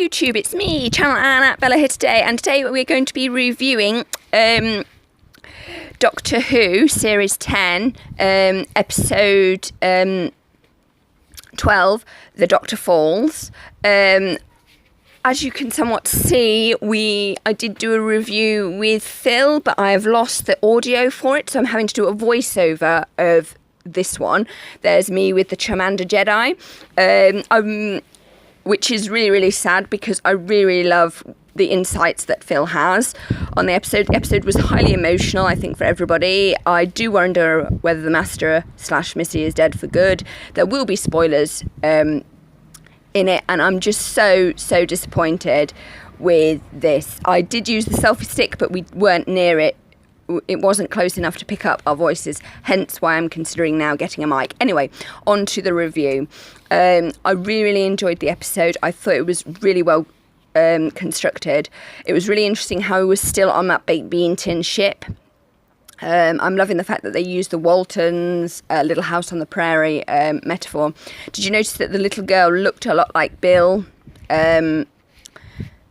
YouTube, it's me, Channel Anna, Bella here today, and today we're going to be reviewing Doctor Who, Series 10, Episode 12, The Doctor Falls. As you can somewhat see, I did do a review with Phil, but I have lost the audio for it, so I'm having to do a voiceover of this one. There's me with the Charmander Jedi, which is really, really sad because I really, really love the insights that Phil has on the episode. The episode was highly emotional, I think, for everybody. I do wonder whether the Master / Missy is dead for good. There will be spoilers in it, and I'm just so disappointed with this. I did use the selfie stick, but we weren't near it. It wasn't close enough to pick up our voices, hence why I'm considering now getting a mic. Anyway, on to the review. I really enjoyed the episode. I thought it was really well constructed. It was really interesting how he was still on that baked bean tin ship. I'm loving the fact that they used the Waltons, Little House on the Prairie metaphor. Did you notice that the little girl looked a lot like Bill?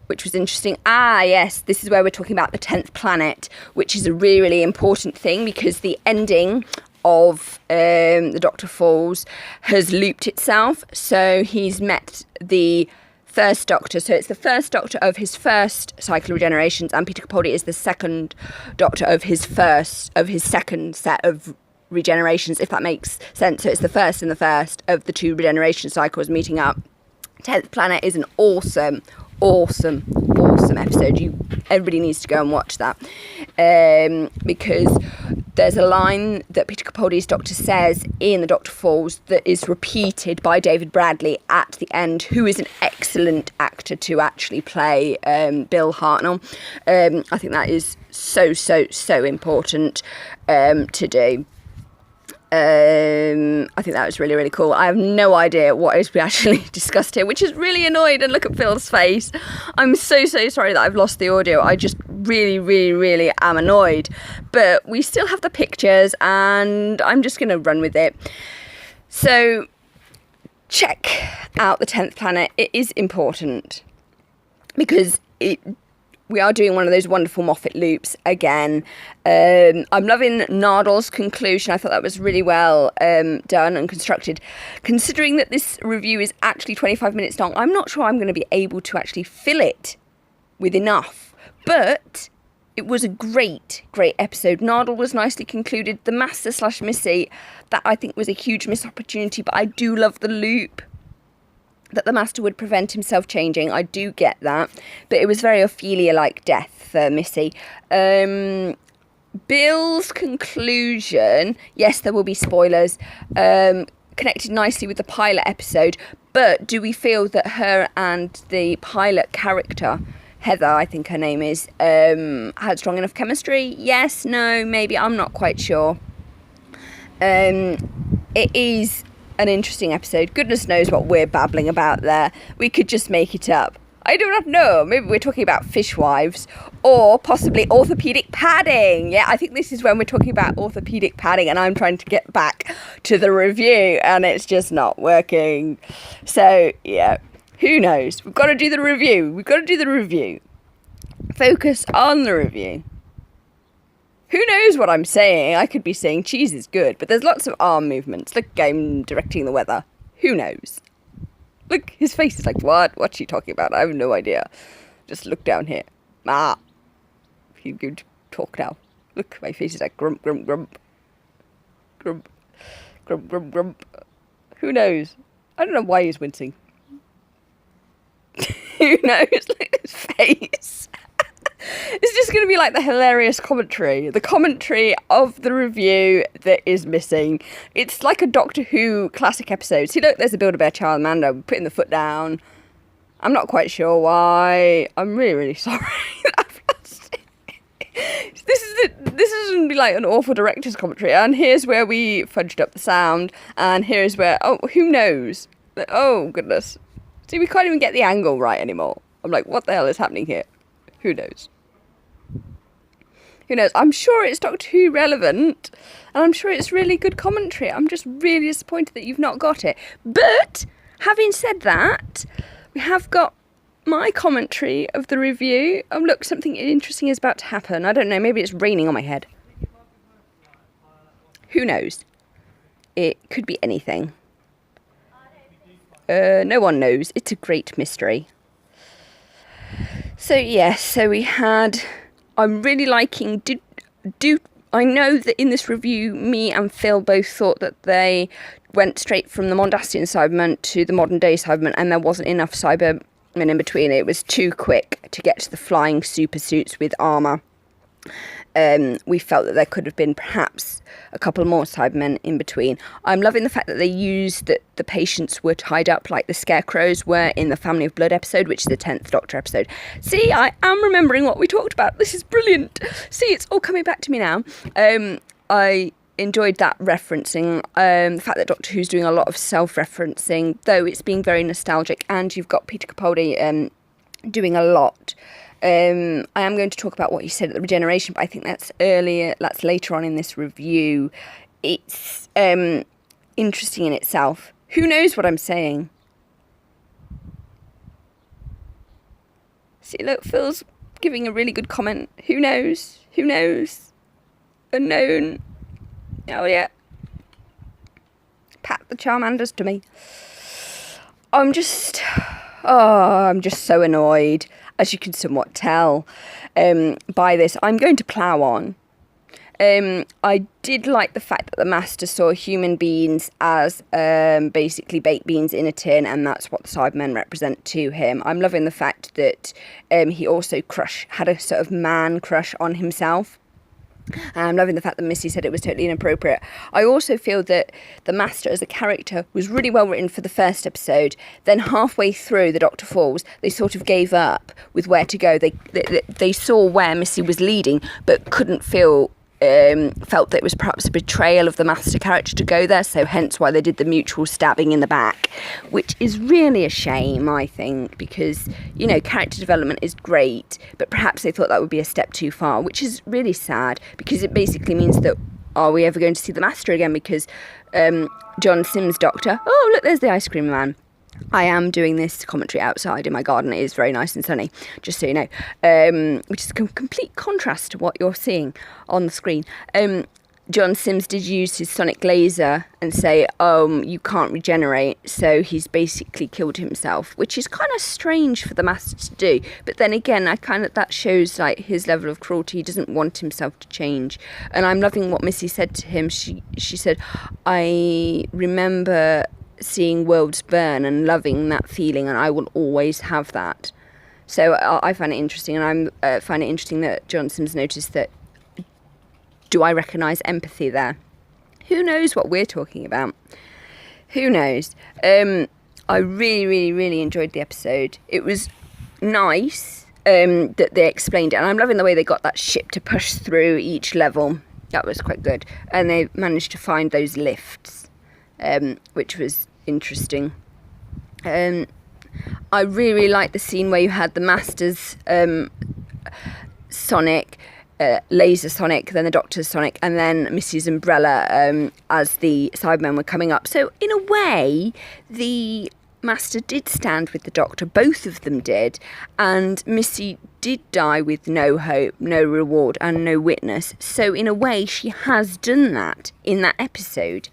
Which was interesting. Yes, this is where we're talking about the 10th planet, which is a really, really important thing because the ending of the Doctor Falls has looped itself. So he's met the first Doctor. So it's the first Doctor of his first cycle of regenerations, and Peter Capaldi is the second Doctor of his second set of regenerations, if that makes sense. So it's the first and the first of the two regeneration cycles meeting up. 10th planet is an awesome episode. Everybody needs to go and watch that because there's a line that Peter Capaldi's Doctor says in The Doctor Falls that is repeated by David Bradley at the end, who is an excellent actor to actually play Bill Hartnell. I think that is so important to do. I think that was really, really cool. I have no idea what is we actually discussed here, which is really annoyed, and look at Phil's face. I'm so sorry that I've lost the audio. I just really am annoyed, but we still have the pictures and I'm just going to run with it. So check out the 10th planet. It is important because we are doing one of those wonderful Moffat loops again. I'm loving Nardol's conclusion. I thought that was really well done and constructed. Considering that this review is actually 25 minutes long, I'm not sure I'm going to be able to actually fill it with enough. But it was a great episode. Nardol was nicely concluded. The Master / Missy, that I think was a huge missed opportunity, but I do love the loop that the Master would prevent himself changing. I do get that. But it was very Ophelia-like death for Missy. Bill's conclusion, yes, there will be spoilers, connected nicely with the pilot episode, but do we feel that her and the pilot character, Heather, I think her name is, had strong enough chemistry? Yes, no, maybe, I'm not quite sure. It is an interesting episode. Goodness knows what we're babbling about there. We could just make it up. I do not know. Maybe we're talking about fishwives or possibly orthopedic padding. Yeah, I think this is when we're talking about orthopedic padding and I'm trying to get back to the review and it's just not working. So, yeah, who knows? We've got to do the review. Focus on the review. Who knows what I'm saying? I could be saying cheese is good, but there's lots of arm movements. Look, I'm directing the weather. Who knows? Look, his face is like, what? What's she talking about? I have no idea. Just look down here. He's going to talk now. Look, my face is like grump. Grump. Who knows? I don't know why he's wincing. Who knows? Look at his face. It's just going to be like the hilarious commentary. The commentary of the review that is missing. It's like a Doctor Who classic episode. See, look, there's a Build-A-Bear Charmander putting the foot down. I'm not quite sure why. I'm really sorry. I've lost it. This is going to be like an awful director's commentary. And here's where we fudged up the sound. And here's where, who knows? Oh, goodness. See, we can't even get the angle right anymore. I'm like, what the hell is happening here? Who knows? I'm sure it's Doctor Who relevant, and I'm sure it's really good commentary. I'm just really disappointed that you've not got it. But, having said that, we have got my commentary of the review. Oh, look, something interesting is about to happen. I don't know, maybe it's raining on my head. Who knows? It could be anything. No one knows. It's a great mystery. So, yes, so we had... I'm really liking... I know that in this review, me and Phil both thought that they went straight from the Mondasian Cybermen to the modern-day Cybermen, and there wasn't enough Cybermen in between. It was too quick to get to the flying super suits with armour. We felt that there could have been perhaps a couple more Cybermen in between. I'm loving the fact that they used that the patients were tied up like the Scarecrows were in the Family of Blood episode, which is the 10th Doctor episode. See, I am remembering what we talked about. This is brilliant. See, it's all coming back to me now. I enjoyed that referencing, the fact that Doctor Who's doing a lot of self-referencing, though it's being very nostalgic, and you've got Peter Capaldi doing a lot. I am going to talk about what he said at the regeneration, but I think that's later on in this review. It's interesting in itself. Who knows what I'm saying? See, look, Phil's giving a really good comment. Who knows? Who knows? Unknown. Oh, yeah. Pat the Charmanders to me. I'm just so annoyed, as you can somewhat tell, by this. I'm going to plough on. I did like the fact that the Master saw human beings as basically baked beans in a tin, and that's what the Cybermen represent to him. I'm loving the fact that he also had a sort of man crush on himself. I'm loving the fact that Missy said it was totally inappropriate. I also feel that the Master as a character was really well written for the first episode. Then halfway through The Doctor Falls, they sort of gave up with where to go. They saw where Missy was leading, but couldn't felt that it was perhaps a betrayal of the Master character to go there, so hence why they did the mutual stabbing in the back, which is really a shame, I think, because, you know, character development is great, but perhaps they thought that would be a step too far, which is really sad, because it basically means that, are we ever going to see the Master again? Because John Sims' Doctor, oh look, there's the ice cream man. I am doing this commentary outside in my garden. It is very nice and sunny, just so you know, which is a complete contrast to what you're seeing on the screen. John Sims did use his sonic laser and say, you can't regenerate, so he's basically killed himself, which is kind of strange for the Master to do. But then again, that shows like his level of cruelty. He doesn't want himself to change. And I'm loving what Missy said to him. She said, I remember seeing worlds burn and loving that feeling, and I will always have that. So I find it interesting, and I find it interesting that John Sims noticed that. Do I recognise empathy there? Who knows what we're talking about? Who knows? I really, really, really enjoyed the episode. It was nice that they explained it, and I'm loving the way they got that ship to push through each level. That was quite good, and they managed to find those lifts, which was interesting. I really, really liked the scene where you had the Master's Sonic, Laser Sonic, then the Doctor's Sonic, and then Missy's umbrella as the Cybermen were coming up. So in a way, the Master did stand with the Doctor, both of them did, and Missy did die with no hope, no reward, and no witness. So in a way, she has done that in that episode.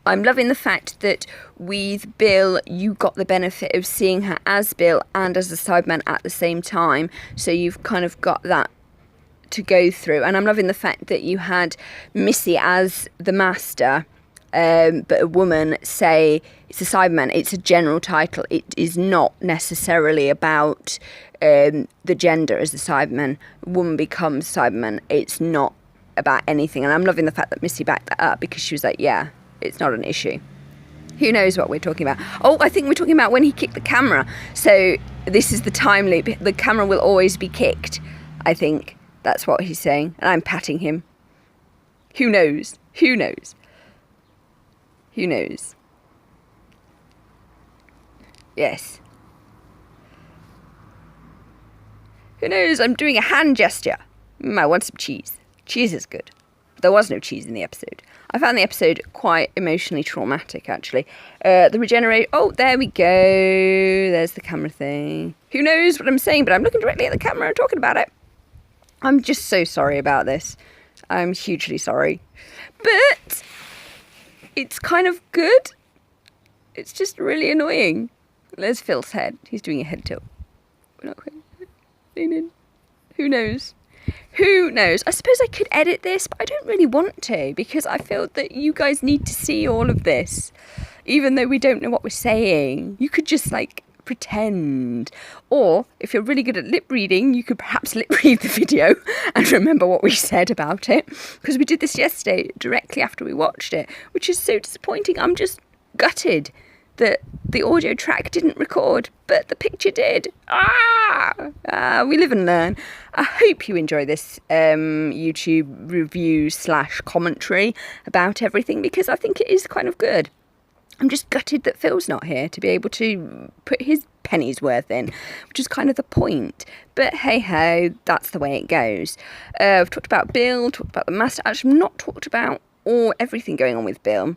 I'm loving the fact that with Bill, you got the benefit of seeing her as Bill and as a Cyberman at the same time. So you've kind of got that to go through. And I'm loving the fact that you had Missy as the Master, but a woman say it's a Cyberman. It's a general title. It is not necessarily about the gender as the Cyberman. A woman becomes Cyberman. It's not about anything. And I'm loving the fact that Missy backed that up, because she was like, yeah, it's not an issue. Who knows what we're talking about? Oh, I think we're talking about when he kicked the camera. So this is the time loop. The camera will always be kicked. I think that's what he's saying. And I'm patting him. Who knows? Who knows? Who knows? Yes. Who knows? I'm doing a hand gesture. I want some cheese. Cheese is good. there was no cheese in the episode. I found the episode quite emotionally traumatic, actually. The regenerate. Oh, there we go. There's the camera thing. Who knows what I'm saying, but I'm looking directly at the camera and talking about it. I'm just so sorry about this. I'm hugely sorry. But it's kind of good. It's just really annoying. There's Phil's head. He's doing a head tilt. We're not quite. Lean in. Who knows? Who knows? I suppose I could edit this, but I don't really want to, because I feel that you guys need to see all of this. Even though we don't know what we're saying. You could just, like, pretend. Or, if you're really good at lip reading, you could perhaps lip read the video and remember what we said about it. Because we did this yesterday, directly after we watched it, which is so disappointing. I'm just gutted that the audio track didn't record, but the picture did. We live and learn. I hope you enjoy this YouTube review / commentary about everything, because I think it is kind of good. I'm just gutted that Phil's not here to be able to put his penny's worth in, which is kind of the point. But hey ho, that's the way it goes. I've talked about Bill, talked about the master. Actually, I've not talked about everything going on with Bill.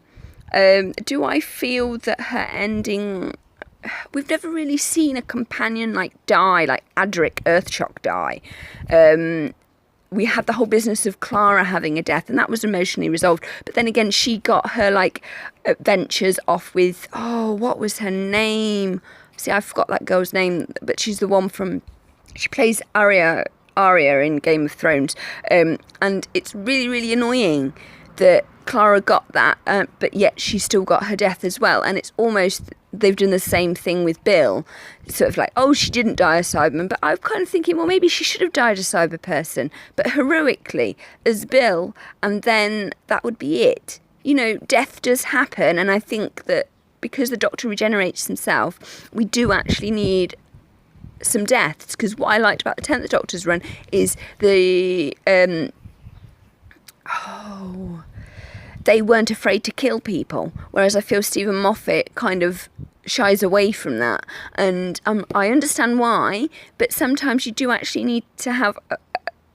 Do I feel that her ending... We've never really seen a companion die, like Adric Earthshock die. We had the whole business of Clara having a death, and that was emotionally resolved. But then again, she got her adventures off with, what was her name? See, I forgot that girl's name, but she's the one from... She plays Arya in Game of Thrones, and it's really, really annoying that Clara got that, but yet she still got her death as well. And it's almost, they've done the same thing with Bill. Sort of like, she didn't die a Cyberman, but I'm kind of thinking, well, maybe she should have died a cyber person, but heroically as Bill, and then that would be it. You know, death does happen, and I think that because the Doctor regenerates himself, we do actually need some deaths, because what I liked about the 10th Doctor's run is the... they weren't afraid to kill people, whereas I feel Stephen Moffat kind of shies away from that, and I understand why, but sometimes you do actually need to have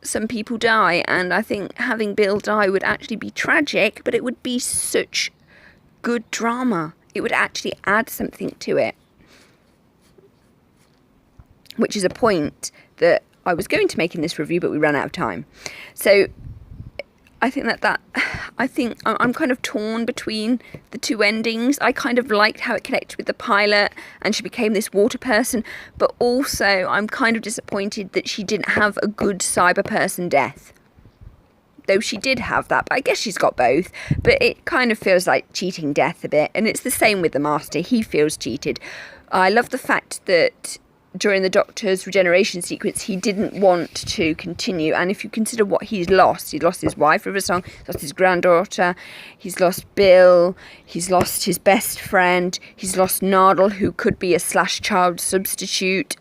some people die, and I think having Bill die would actually be tragic, but it would be such good drama. It would actually add something to it, which is a point that I was going to make in this review, but we ran out of time. So I think I'm kind of torn between the two endings. I kind of liked how it connected with the pilot and she became this water person, but also I'm kind of disappointed that she didn't have a good cyber person death. Though she did have that, but I guess she's got both. But it kind of feels like cheating death a bit, and it's the same with the Master. He feels cheated. I love the fact that during the Doctor's regeneration sequence, he didn't want to continue. And if you consider what he's lost his wife, River Song, he's lost his granddaughter, he's lost Bill, he's lost his best friend, he's lost Nardole, who could be a /child substitute.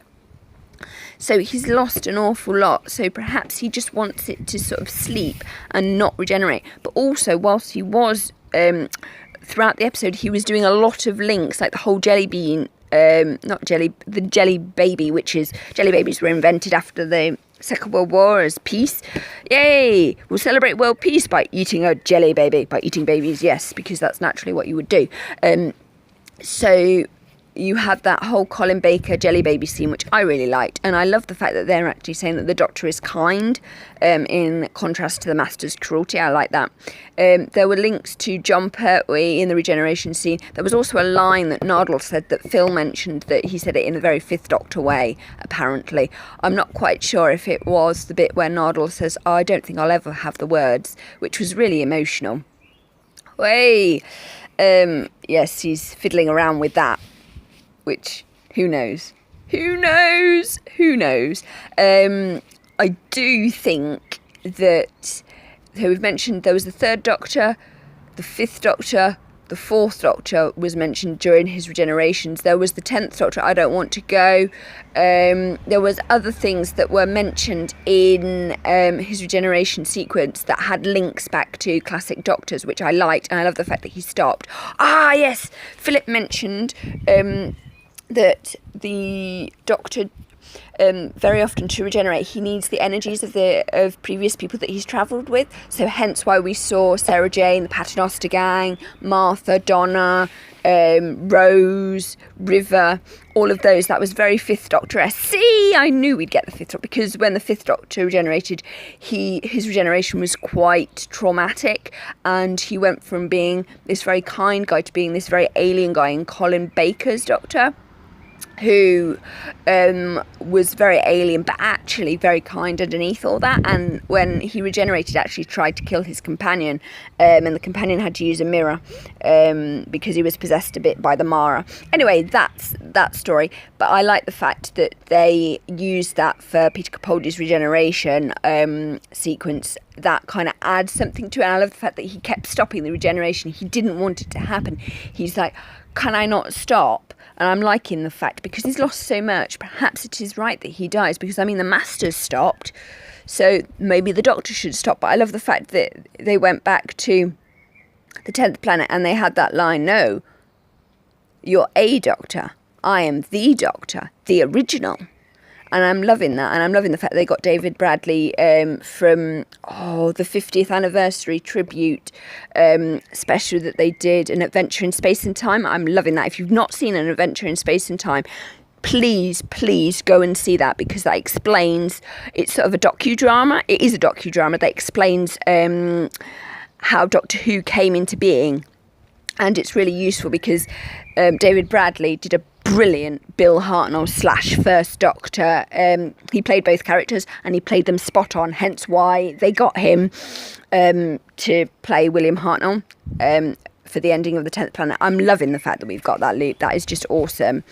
So he's lost an awful lot. So perhaps he just wants it to sort of sleep and not regenerate. But also, whilst he was, throughout the episode, he was doing a lot of links, like the whole jelly bean, the jelly baby, which is jelly babies were invented after the Second World War as peace. Yay! We'll celebrate world peace by eating a jelly baby. By eating babies, yes, because that's naturally what you would do. So you had that whole Colin Baker jelly baby scene, which I really liked, and I love the fact that they're actually saying that the Doctor is kind, in contrast to the Master's cruelty. I like that. There were links to John Pertwee in the regeneration scene. There was also a line that Nardole said that Phil mentioned, that he said it in a very Fifth Doctor way, apparently. I'm not quite sure if it was the bit where Nardole says, I don't think I'll ever have the words, which was really emotional. Way, yes, he's fiddling around with that. Which, who knows? I do think that, so we've mentioned there was the Third Doctor, the Fifth Doctor, the Fourth Doctor was mentioned during his regenerations. There was the 10th Doctor, I Don't Want to Go. There was other things that were mentioned in his regeneration sequence that had links back to classic Doctors, which I liked, and I love the fact that he stopped. Yes, Philip mentioned... that the Doctor very often to regenerate, he needs the energies of previous people that he's travelled with. So hence why we saw Sarah Jane, the Paternoster Gang, Martha, Donna, Rose, River, all of those. That was very Fifth Doctor-esque. See, I knew we'd get the Fifth Doctor, because when the Fifth Doctor regenerated, his regeneration was quite traumatic, and he went from being this very kind guy to being this very alien guy in Colin Baker's Doctor, who was very alien but actually very kind underneath all that. And when he regenerated, actually tried to kill his companion, and the companion had to use a mirror because he was possessed a bit by the Mara. Anyway, that's that story. But I like the fact that they used that for Peter Capaldi's regeneration sequence. That kind of adds something to it. And I love the fact that he kept stopping the regeneration. He didn't want it to happen. He's like, can I not stop? And I'm liking the fact, because he's lost so much, perhaps it is right that he dies, because, I mean, the Master's stopped, so maybe the Doctor should stop. But I love the fact that they went back to the 10th planet and they had that line, no, you're a Doctor, I am the Doctor, the original. And I'm loving that. And I'm loving the fact that they got David Bradley from the 50th anniversary tribute special that they did, An Adventure in Space and Time. I'm loving that. If you've not seen An Adventure in Space and Time, please go and see that, because that explains, it's sort of a docudrama. It is a docudrama that explains how Doctor Who came into being. And it's really useful because David Bradley did a brilliant Bill Hartnell / First Doctor. He played both characters and he played them spot on, hence why they got him to play William Hartnell for the ending of the 10th planet. I'm loving the fact that we've got that loop. That is just awesome.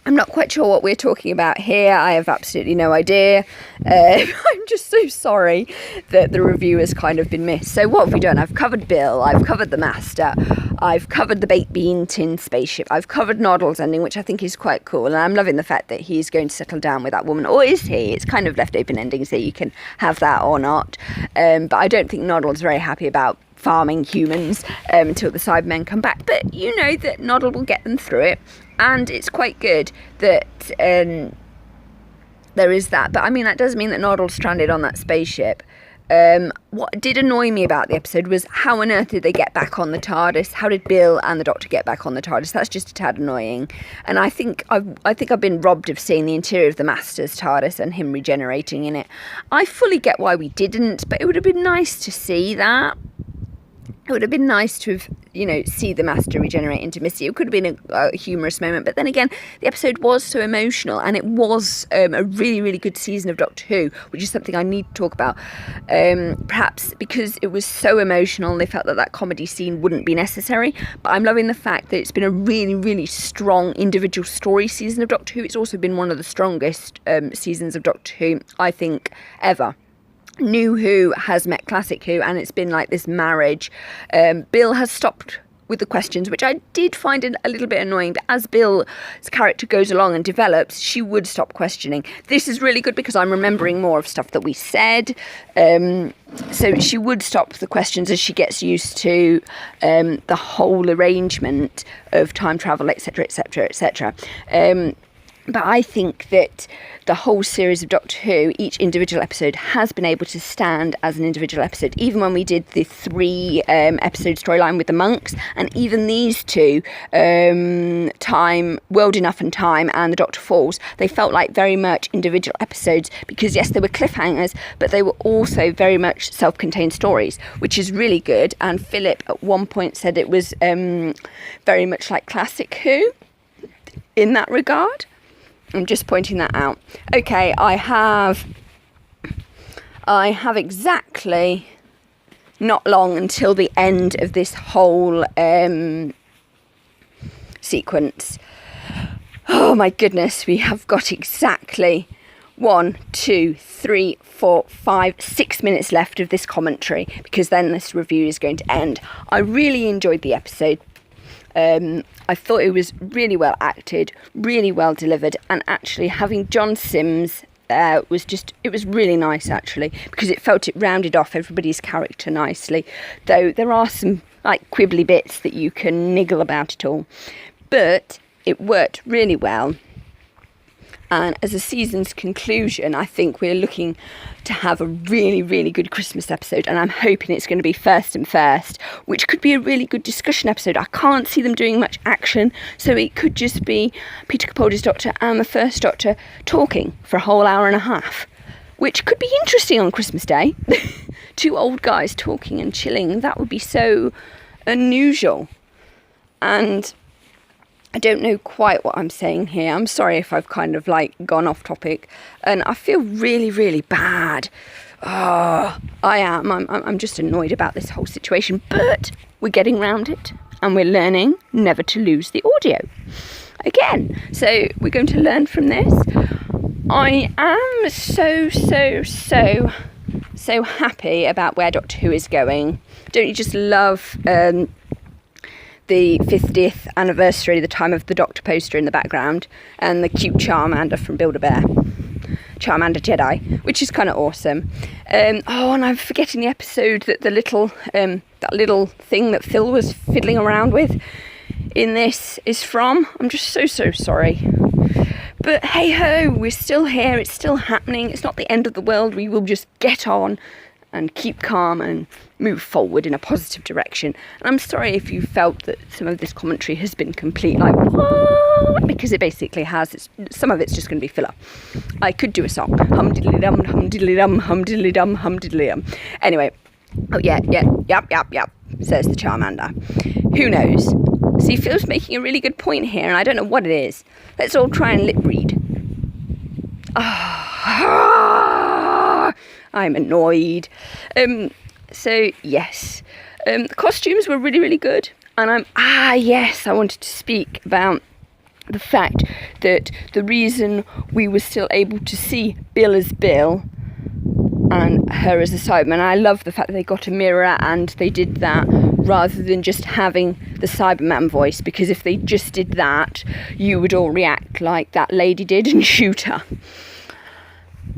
I'm not quite sure what we're talking about here. I have absolutely no idea. I'm just so sorry that the review has kind of been missed. So what have we done? I've covered Bill, I've covered the Master, I've covered the baked bean tin spaceship, I've covered Noddle's ending, which I think is quite cool, and I'm loving the fact that he's going to settle down with that woman. Or is he? It's kind of left open ending, so you can have that or not. But I don't think Noddle's very happy about farming humans until the Cybermen come back. But you know that Noddle will get them through it. And it's quite good that there is that. But I mean, that does mean that Noddle's stranded on that spaceship. What did annoy me about the episode was how on earth did they get back on the TARDIS? How did Bill and the Doctor get back on the TARDIS? That's just a tad annoying. And I think I've been robbed of seeing the interior of the Master's TARDIS and him regenerating in it. I fully get why we didn't, but it would have been nice to see that. It would have been nice to have, see the Master regenerate into Missy. It could have been a humorous moment. But then again, the episode was so emotional, and it was a really, really good season of Doctor Who, which is something I need to talk about. Perhaps because it was so emotional, they felt that comedy scene wouldn't be necessary. But I'm loving the fact that it's been a really, really strong individual story season of Doctor Who. It's also been one of the strongest seasons of Doctor Who, I think, ever. New Who has met Classic Who, and it's been like this marriage. Bill has stopped with the questions, which I did find a little bit annoying, but as Bill's character goes along and develops, she would stop questioning. This is really good because I'm remembering more of stuff that we said, so she would stop the questions as she gets used to the whole arrangement of time travel, etc, etc, etc. But I think that the whole series of Doctor Who, each individual episode has been able to stand as an individual episode. Even when we did the 3 episode storyline with the monks, and even these two, Time, World Enough and Time, and The Doctor Falls, they felt like very much individual episodes because, yes, they were cliffhangers, but they were also very much self-contained stories, which is really good. And Philip at one point said it was very much like Classic Who in that regard. I'm just pointing that out. Okay, I have exactly not long until the end of this whole sequence. Oh my goodness, we have got exactly 1, 2, 3, 4, 5, 6 minutes left of this commentary, because then this review is going to end. I really enjoyed the episode. I thought it was really well acted, really well delivered, and actually having John Sims it was really nice actually, because it felt it rounded off everybody's character nicely, though there are some like quibbly bits that you can niggle about it all, but it worked really well. And as a season's conclusion, I think we're looking to have a really, really good Christmas episode. And I'm hoping it's going to be First and First, which could be a really good discussion episode. I can't see them doing much action, so it could just be Peter Capaldi's Doctor and the First Doctor talking for a whole hour and a half, which could be interesting on Christmas Day. Two old guys talking and chilling. That would be so unusual. And I don't know quite what I'm saying here. I'm sorry if I've kind of like gone off topic, and I feel really, really bad. Oh, I am. I'm just annoyed about this whole situation, but we're getting around it and we're learning never to lose the audio again. So we're going to learn from this. I am so happy about where Doctor Who is going. Don't you just love the 50th anniversary, the time of the Doctor poster in the background, and the cute Charmander from Build-A-Bear, Charmander Jedi, which is kind of awesome. And I'm forgetting the episode that that little thing that Phil was fiddling around with in this is from. I'm just so sorry. But hey ho, we're still here, it's still happening, it's not the end of the world. We will just get on and keep calm and move forward in a positive direction. And I'm sorry if you felt that some of this commentary has been complete like what, because it basically has. Some of it's just going to be filler. I could do a song, hum diddly dum, hum diddly dum, hum diddly dum, hum diddly dum. Anyway, yep, says the Charmander. Who knows? See, Phil's making a really good point here, and I don't know what it is. Let's all try and lip read. I'm annoyed. So yes, the costumes were really, really good. And I wanted to speak about the fact that the reason we were still able to see Bill as Bill and her as a Cyberman, I love the fact that they got a mirror and they did that rather than just having the Cyberman voice, because if they just did that, you would all react like that lady did and shoot her.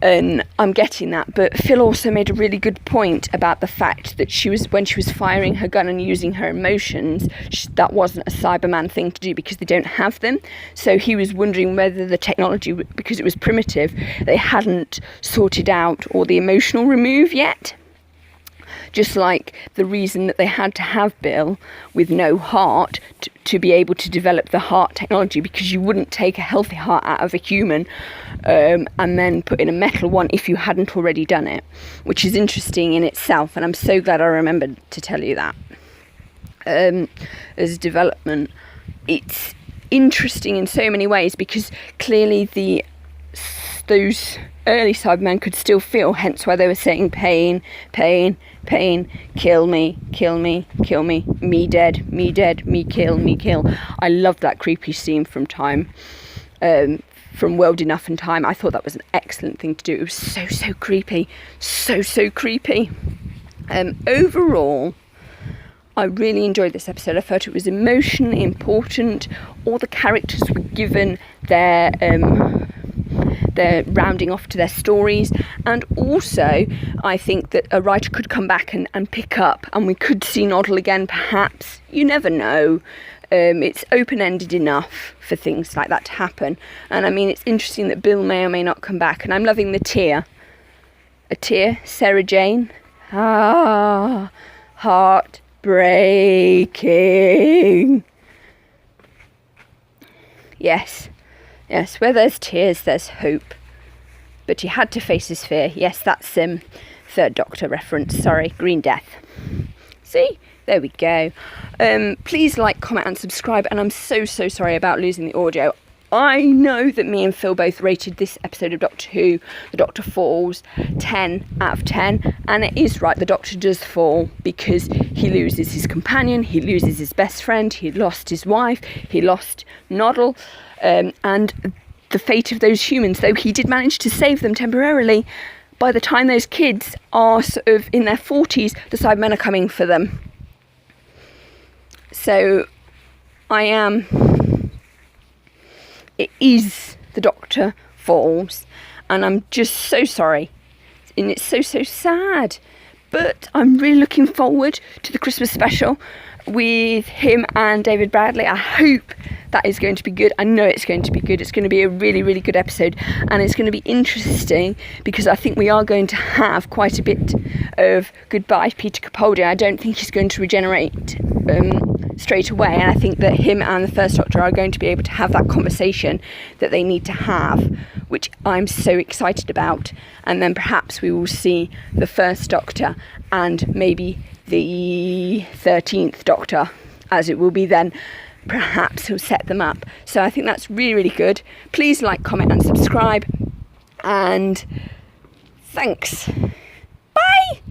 And I'm getting that, but Phil also made a really good point about the fact that when she was firing her gun and using her emotions, that wasn't a Cyberman thing to do because they don't have them. So he was wondering whether the technology, because it was primitive, they hadn't sorted out all the emotional remove yet. Just like the reason that they had to have Bill with no heart to be able to develop the heart technology, because you wouldn't take a healthy heart out of a human and then put in a metal one if you hadn't already done it, which is interesting in itself, and I'm so glad I remembered to tell you that. As development, it's interesting in so many ways, because clearly those early Cybermen could still feel, hence why they were saying pain, pain, pain, kill me, kill me, kill me, me dead, me kill, me kill. I loved that creepy scene from World Enough and Time. I thought that was an excellent thing to do. It was so creepy, so creepy. Overall, I really enjoyed this episode. I felt it was emotionally important. All the characters were given their rounding off to their stories, and also I think that a writer could come back and pick up, and we could see Noddle again perhaps. You never know. It's open-ended enough for things like that to happen. And I mean, it's interesting that Bill may or may not come back, and I'm loving the tear. A tear, Sarah Jane. Heartbreaking. Yes, where there's tears, there's hope. But he had to face his fear. Yes, that's Third Doctor reference. Sorry, Green Death. See? There we go. Please like, comment and subscribe. And I'm so sorry about losing the audio. I know that me and Phil both rated this episode of Doctor Who, The Doctor Falls, 10 out of 10. And it is right, the Doctor does fall, because he loses his companion, he loses his best friend, he lost his wife, he lost Noddle, and the fate of those humans, though he did manage to save them temporarily. By the time those kids are sort of in their 40s, the Cybermen are coming for them. So it is the Doctor Falls, and I'm just so sorry, and it's so sad, but I'm really looking forward to the Christmas special with him and David Bradley. I hope that is going to be good. I know it's going to be good. It's going to be a really, really good episode, and it's going to be interesting because I think we are going to have quite a bit of goodbye Peter Capaldi. I don't think he's going to regenerate straight away, and I think that him and the First Doctor are going to be able to have that conversation that they need to have, which I'm so excited about. And then perhaps we will see the First Doctor and maybe the 13th Doctor, as it will be then. Perhaps he'll set them up. So I think that's really, really good. Please like, comment and subscribe, and thanks. Bye.